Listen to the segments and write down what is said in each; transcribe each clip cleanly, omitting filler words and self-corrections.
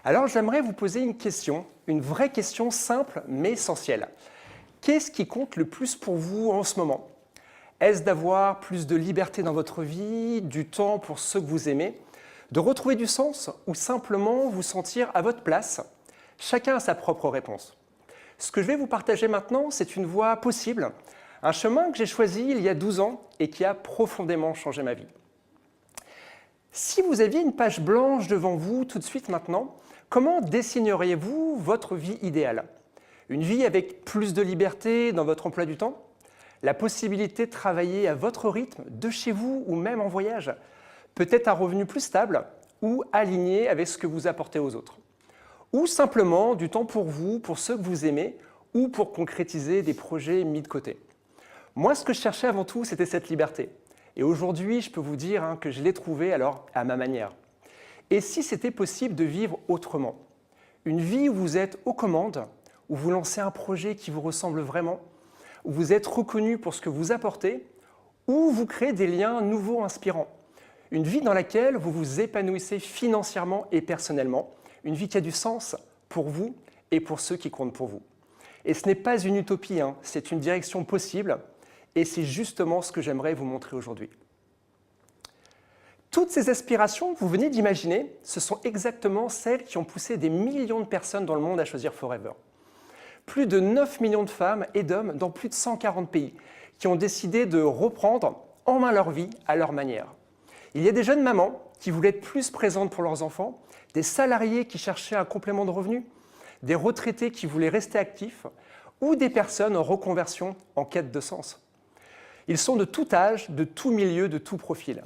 Alors j'aimerais vous poser une question, une vraie question simple mais essentielle. Qu'est-ce qui compte le plus pour vous en ce moment? Est-ce d'avoir plus de liberté dans votre vie, du temps pour ceux que vous aimez, de retrouver du sens ou simplement vous sentir à votre place? Chacun a sa propre réponse. Ce que je vais vous partager maintenant, c'est une voie possible, un chemin que j'ai choisi il y a 12 ans et qui a profondément changé ma vie. Si vous aviez une page blanche devant vous tout de suite maintenant, comment dessineriez-vous votre vie idéale? Une vie avec plus de liberté dans votre emploi du temps? La possibilité de travailler à votre rythme, de chez vous ou même en voyage? Peut-être un revenu plus stable ou aligné avec ce que vous apportez aux autres? Ou simplement du temps pour vous, pour ceux que vous aimez ou pour concrétiser des projets mis de côté? Moi, ce que je cherchais avant tout, c'était cette liberté. Et aujourd'hui, je peux vous dire que je l'ai trouvée alors à ma manière. Et si c'était possible de vivre autrement? Une vie où vous êtes aux commandes, où vous lancez un projet qui vous ressemble vraiment, où vous êtes reconnu pour ce que vous apportez, où vous créez des liens nouveaux inspirants. Une vie dans laquelle vous vous épanouissez financièrement et personnellement. Une vie qui a du sens pour vous et pour ceux qui comptent pour vous. Et ce n'est pas une utopie, c'est une direction possible. Et c'est justement ce que j'aimerais vous montrer aujourd'hui. Toutes ces aspirations que vous venez d'imaginer, ce sont exactement celles qui ont poussé des millions de personnes dans le monde à choisir Forever. Plus de 9 millions de femmes et d'hommes dans plus de 140 pays qui ont décidé de reprendre en main leur vie à leur manière. Il y a des jeunes mamans qui voulaient être plus présentes pour leurs enfants, des salariés qui cherchaient un complément de revenus, des retraités qui voulaient rester actifs ou des personnes en reconversion en quête de sens. Ils sont de tout âge, de tout milieu, de tout profil.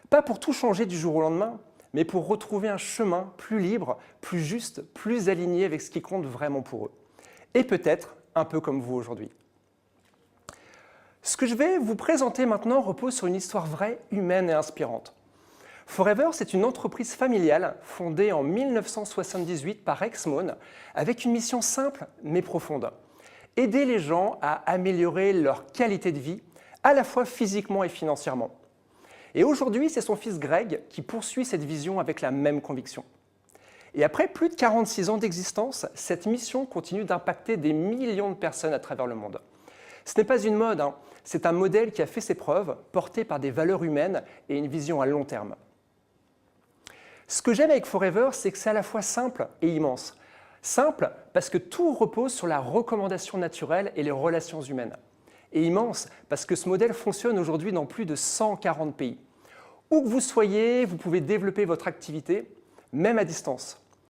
Pas pour tout changer du jour au lendemain, mais pour retrouver un chemin plus libre, plus juste, plus aligné avec ce qui compte vraiment pour eux. Et peut-être un peu comme vous aujourd'hui. Ce que je vais vous présenter maintenant repose sur une histoire vraie, humaine et inspirante. Forever, c'est une entreprise familiale fondée en 1978 par Exmon avec une mission simple mais profonde. Aider les gens à améliorer leur qualité de vie à la fois physiquement et financièrement. Et aujourd'hui, c'est son fils Greg qui poursuit cette vision avec la même conviction. Et après plus de 46 ans d'existence, cette mission continue d'impacter des millions de personnes à travers le monde. Ce n'est pas une mode, c'est un modèle qui a fait ses preuves, porté par des valeurs humaines et une vision à long terme. Ce que j'aime avec Forever, c'est que c'est à la fois simple et immense. Simple parce que tout repose sur la recommandation naturelle et les relations humaines. Et immense parce que ce modèle fonctionne aujourd'hui dans plus de 140 pays. Où que vous soyez, vous pouvez développer votre activité, même à distance.